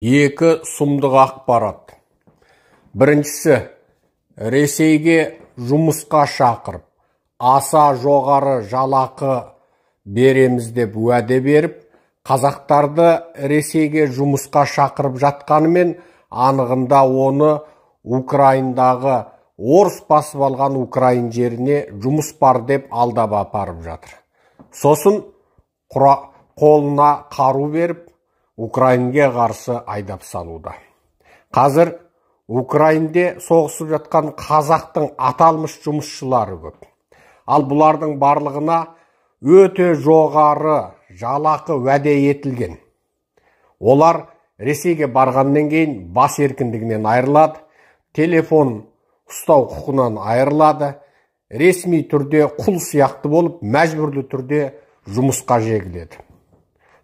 Екі сұмдық ақпарат. Біріншісі, Ресейге жұмысқа шақырып, аса жоғары жалақы береміз деп уәде беріп, қазақтарды Ресейге жұмысқа шақырып жатқанымен, анығында оны Украинадағы орыс басып алған Украин жеріне жұмыс бар деп алдап апарып жатыр. Сосын қолына қару беріп, Украинге қарсы айдап салуда. Қазір Украинде соғысып жатқан қазақтың аталмыш жұмысшылары көп. Ал бұлардың барлығына өте жоғары жалақы уәде етілген. Олар Ресейге барғаннан кейін бас еркіндігінен айырылады, телефон ұстау құқығынан айырылады, ресми түрде құл сияқты болып, мәжбүрлі түрде жұмысқа жегіледі.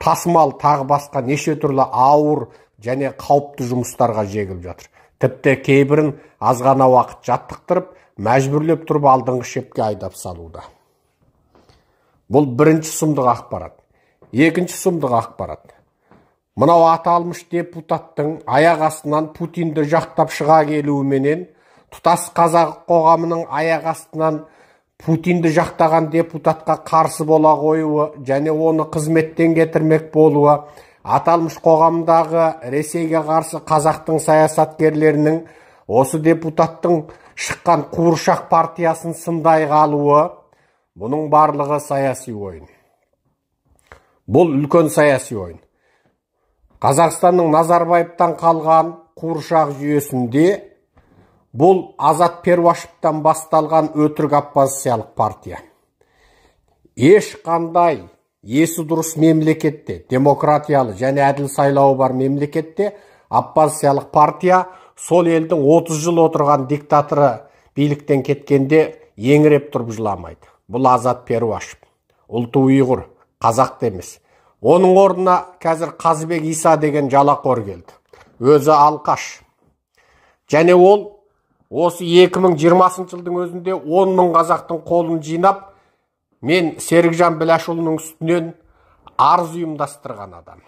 Тасымал тағы басқа неше түрлі ауыр және қауіпті жұмыстарға жегіліп жатыр. Тіпті кейбірін аз ғана уақыт жаттықтырып, мәжбүрлеп тұрып алдыңғы шепке айдап салуда. Бұл бірінші сұмдық ақпарат. Екінші сұмдық ақпарат. Мынау аталмыш депутаттың аяқ астынан Путинді жақтап шыға келуіменен, тұтас қазақ қоғамының аяқ астынан Путинді жақтаған депутатқа қарсы бола қоюы және оны қызметтен кетірмек болуы, аталмыш қоғамдағы Ресейге қарсы қазақтың саясаткерлерінің осы депутаттың шыққан қуыршақ партиясын сындай қалуы, бұның барлығы саяси ойын. Бұл үлкен саяси ойын. Қазақстанның Назарбаевтан қалған қуыршақ жүйесінде бұл Азат Перуашевтан басталған өтірік оппозициялық партия. Ешқандай есі дұрыс мемлекетте, демократиялы және әділ сайлауы бар мемлекетте оппозициялық партия сол елдің 30 жыл отырған диктаторы биліктен кеткенде еңіреп тұрып жыламайды. Бұл Азат Перуашев. Ұлты ұйғыр, қазақ емес. Оның орнына қазір Қазыбек Иса деген жалақор келді. Өзі алқаш. Және ол осы 2020 жылдың өзінде 10 мың қазақтың қолын жинап, мен Серікжан Біләшұлының үстінен арыз ұйымдастырған адам.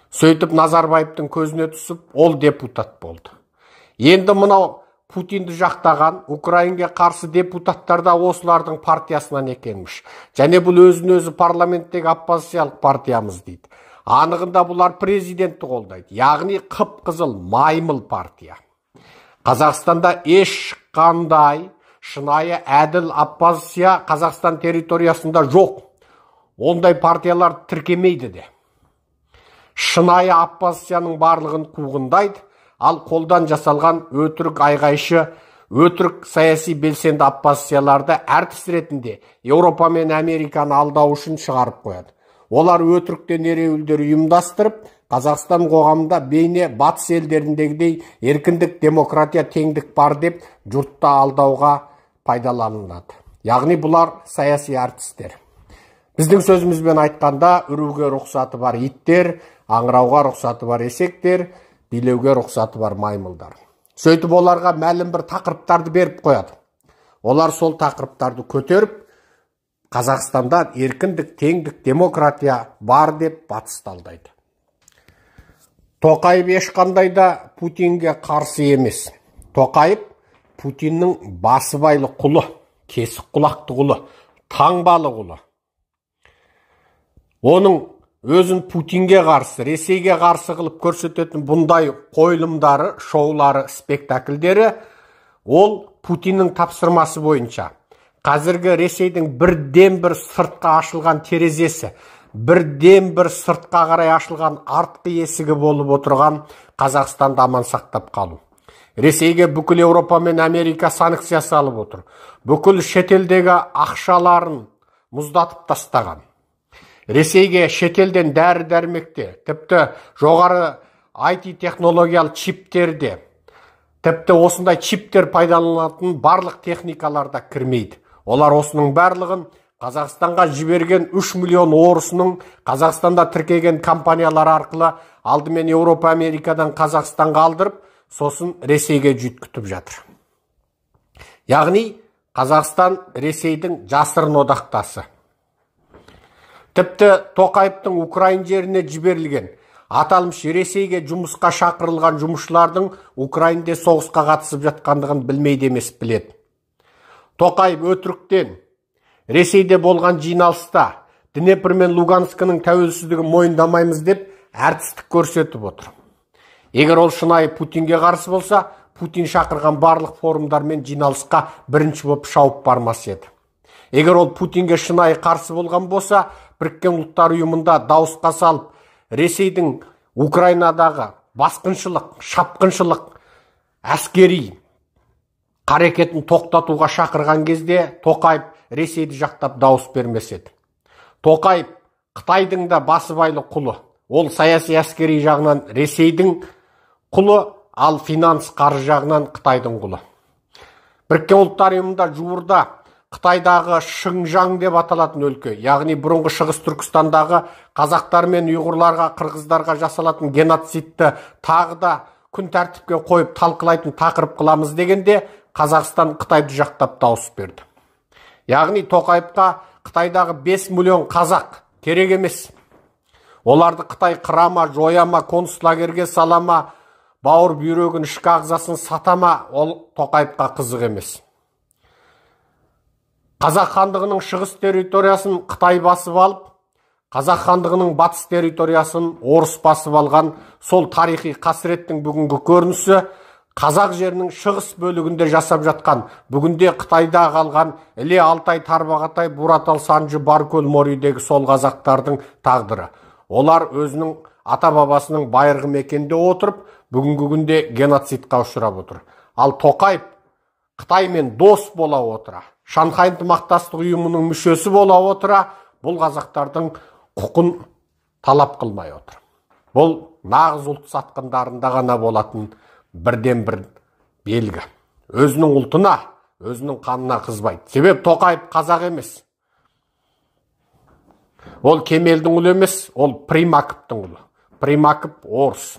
Сөйтіп Назарбаевтың көзіне түсіп, ол депутат болды. Енді мынау Путинді жақтаған Украинге қарсы депутаттар да осылардың партиясынан екенміш. Және бұл өзін-өзі парламенттегі оппозициялық партиямыз дейді. Анығында бұлар президентті қолдайды. Яғни қып-қызыл маймыл партия. Қазақстанда ешқандай шынайы әділ оппозиция Қазақстан территориясында жоқ. Ондай партиялар тіркемейді де. Шынайы оппозицияның барлығын қуғындайды, ал қолдан жасалған өтірік айғайшы, өтірік саяси белсенді оппозицияларды әртіс ретінде Еуропа мен Американы алдау үшін шығарып қояды. Олар өтіріктен ереуілдер ұйымдастырып, Қазақстан қоғамында бейне батыс елдеріндегідей еркіндік, демократия, теңдік бар деп жұртты алдауға пайдаланылады. Яғни бұлар саяси әртістер. Біздің сөзімізбен айтқанда, үруге рұқсаты бар иттер, аңырауға рұқсаты бар есектер, билеуге рұқсаты бар маймылдар. Сөйтіп оларға мәлім бір тақырыптарды беріп қояды. Олар сол тақырыптарды көтеріп, Қазақстанда еркіндік, теңдік, демократия бар деп батысталдайды. Тоқаев ешқандай да Путинге қарсы емес. Тоқаев Путиннің басыбайлы құлы, кесік құлақты құлы, таңбалы құлы. Оның өзін Путинге қарсы, Ресейге қарсы қылып көрсететін бұндай қойылымдары, шоулары, спектакльдері, ол Путиннің тапсырмасы бойынша қазіргі Ресейдің бірден бір сыртқа ашылған терезесі, бірден бір сыртқа қарай ашылған артқы есігі болып отырған Қазақстанды аман сақтап қалу. Ресейге бүкіл Еуропа мен Америка санкция салып отыр. Бүкіл шетелдегі ақшаларын мұздатып тастаған. Ресейге шетелден дәрі-дәрмекте, тіпті жоғары IT технологиялы чиптерде, тіпті осындай чиптер пайдаланатын барлық техникаларда кірмейді. Олар осының барлығын Қазақстанға жіберген 3 миллион орысының Қазақстанда тіркеген компаниялар арқылы алдымен Еуропа, Америкадан Қазақстанға алдырып, сосын Ресейге жүйткітіп жатыр. Яғни Қазақстан Ресейдің жасырын одақтасы. Тіпті Тоқаевтың Украин жеріне жіберілген Аталмыш Ресейге жұмысқа шақырылған жұмысшылардың Украинде соғысқа қатысып жатқандығын білмейді емес біледі. Тоқаев өтіріктен Ресейде болған жиналыста Днепр мен Луганскінің тәуелсіздігін мойындамаймыз деп әртістік көрсетіп отыр. Егер ол шынайы Путинге қарсы болса, Путин шақырған барлық форумдар мен жиналысқа бірінші боп шауып бармас еді. Егер ол Путинге шынайы қарсы болған болса, Біріккен Ұлттар ұйымында дауысқа салып, Ресейдің Украинадағы басқыншылық, шапқыншылық, әскери қарекетін тоқтатуға шақырған кезде Тоқаев Ресейді жақтап дауыс бермес еді. Тоқаев Қытайдың да басыбайлы құлы. Ол саяси әскери жағынан Ресейдің құлы, ал финанс қаржы жағынан Қытайдың құлы. Біріккен Ұлттар ұйымында жуырда Қытайдағы Шыңжаң деп аталатын өлке, яғни бұрынғы Шығыс Түркістандағы қазақтар мен ұйғырларға, қырғыздарға жасалатын геноцидті тағы да күн тәртіпке қойып талқылайтын тақырып қыламыз дегенде, Қазақстан Қытайды жақтап дауыс берді. Яғни Тоқаевқа Қытайдағы 5 миллион қазақ керек емес. Оларды Қытай қырама, жояма, концлагерге салама, бауыр бүйрегін, ішкі ағзасын сатама, ол Тоқаевқа қызық емес. Қазақ хандығының шығыс территориясын Қытай басып алып, Қазақ хандығының батыс территориясын орыс басып алған сол тарихи қасіреттің бүгінгі көрінісі қазақ жерінің шығыс бөлігінде жасап жатқан, бүгінде Қытайда қалған Іле, Алтай, Тарбағатай, Буратал, Санжы, Баркөл, Морейдегі сол қазақтардың тағдыры. Олар өзінің ата-бабасының байырғы мекенде отырып, бүгінгі күнде геноцидқа ұшырап отыр. Ал Тоқаев Қытаймен дос бола отыра, Шанхай ынтымақтастық ұйымының мүшесі бола отыра, бұл қазақтардың құқын талап қылмай отыр. Бұл нағыз ұлт сатқындарында ғана болатын бірден бір белгі. Өзінің ұлтына, өзінің қанына қызбайды. Себеп Тоқаев қазақ емес. Ол Кемелдің ұлы емес, ол Примаковтың ұлы. Примаков орыс.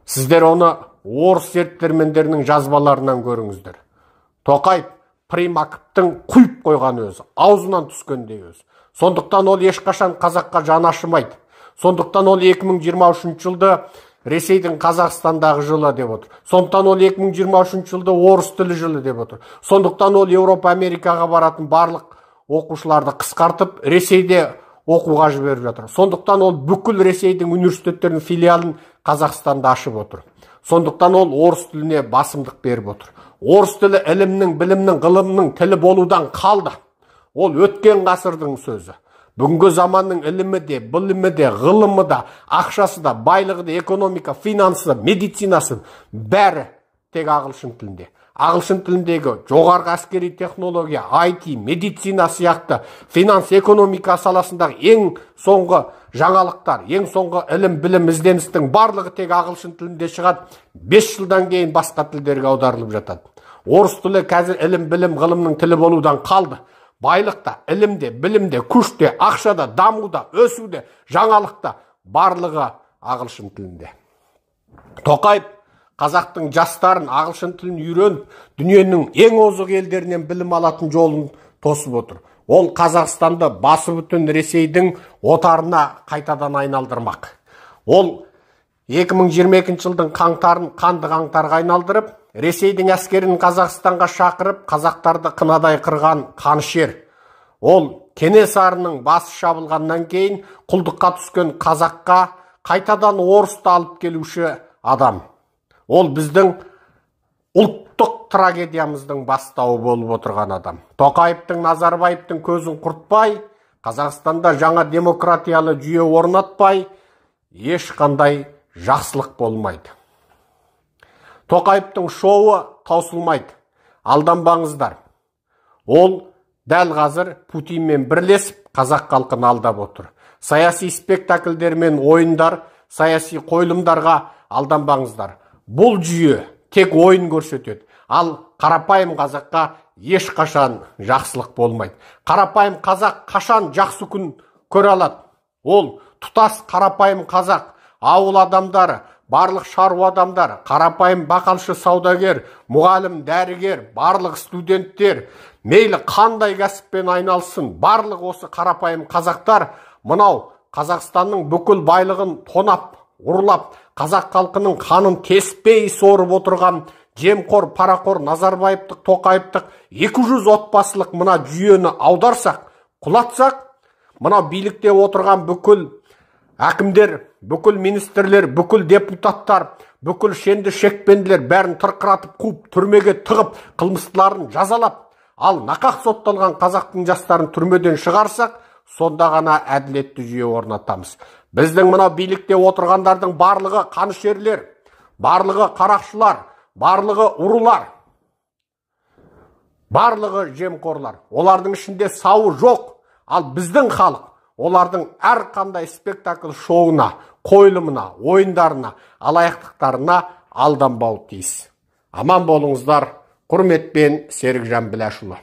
Сіздер оны орыс зерттемендерінің жазбаларынан көріңіздер. Тоқаев Примаковтың құйып қойған өзі, аузынан түскендей өзі. Сондықтан ол ешқашан қазаққа жаны ашымайды. Сондықтан ол 2023 жылды Ресейдің Қазақстандағы жылы деп отыр. Сондықтан ол 2023 жылды орыс тілі жылы деп отыр. Сондықтан ол Еуропа, Америкаға баратын барлық оқушыларды қысқартып, Ресейде оқуға жіберіп жатыр. Сондықтан ол бүкіл Ресейдің университеттерінің филиалын Қазақстанда ашып отыр. Сондықтан ол орыс тіліне басымдық беріп отыр. Орыс тілі ілімнің, білімнің, ғылымның тілі болудан қалды. Ол өткен ғасырдың сөзі. Бүгінгі заманның ілімі де, білімі де, ғылымы да, ақшасы да, байлығы да, экономика, финансы, медицинасы бәрі тек ағылшын тілінде. Ағылшын тіліндегі жоғарғы әскери технология, IT, медицина сияқты финанс, экономика саласындағы ең соңғы жаңалықтар, ең соңғы ілім, білім, ізденістің барлығы тек ағылшын тілінде шығады. 5 жылдан кейін басқа тілдерге аударылып жатады. Орыс тілі қазір ілім, білім, ғылымның тілі болудан қалды. Байлықта, ілімде, білімде, күште, ақшада, дамуда, өсуде, жаңалықта барлығы ағылшын тілінде. Тоқаев қазақтың жастарын ағылшын тілін үйреніп, дүниенің ең озық елдерінен білім алатын жолын тосып отыр. Ол Қазақстанды басы бүтін Ресейдің отарына қайтадан айналдырмақ. Ол 2022 жылдың қаңтарын қанды қаңтарға айналдырып, Ресейдің әскерін Қазақстанға шақырып, қазақтарды қынадай қырған қанішер. Ол Кенесарының басы шабылғаннан кейін құлдыққа түскен қазаққа қайтадан орысты алып келуші адам. Ол біздің ұлттық трагедиямыздың бастауы болып отырған адам. Тоқаевтың, Назарбаевтың көзін құртпай, Қазақстанда жаңа демократиялы жүйе орнатпай, ешқандай жақсылық болмайды. Тоқаевтың шоуы таусылмайды. Алданбаңыздар. Ол дәл қазір Путинмен бірлесіп қазақ халқын алдап отыр. Саяси спектакльдер мен ойындар, саяси қойылымдарға алданбаңыздар. Бұл жүйе тек ойын көрсетеді. Ал қарапайым қазаққа ешқашан жақсылық болмайды. Қарапайым қазақ қашан жақсы күн көре алады? Ол тұтас қарапайым қазақ, ауыл адамдары, барлық шаруа адамдар, қарапайым бақалшы саудагер, мұғалім, дәрігер, барлық студенттер, мейлі қандай кәсіппен айналсын, барлық осы қарапайым қазақтар мынау Қазақстанның бүкіл байлығын тонап ұрлап, қазақ халқының қанын теспей сорып отырған жемқор, парақор Назарбаевтық, Тоқаевтық 200 отбасылық мына жүйені аударсақ, құлатсақ, мына билікте отырған бүкіл әкімдер, бүкіл министрлер, бүкіл депутаттар, бүкіл шенді шекпенділер бәрін тырқыратып қуып, түрмеге тығып, қылмыстыларын жазалап, ал нақақ сотталған қазақтың жастарын түрмеден шығарсақ, сонда ғана әділетті жүйе орнатамыз. Біздің мына билікте отырғандардың барлығы қанішерлер, барлығы қарақшылар, барлығы ұрылар, барлығы жемқорлар. Олардың ішінде сауы жоқ. Ал біздің халық олардың әр қандай спектакль шоуына, қойылымына, ойындарына, алаяқтықтарына алданбауы тиіс. Аман болыңыздар. Құрметпен, Серікжан Біләшұлы.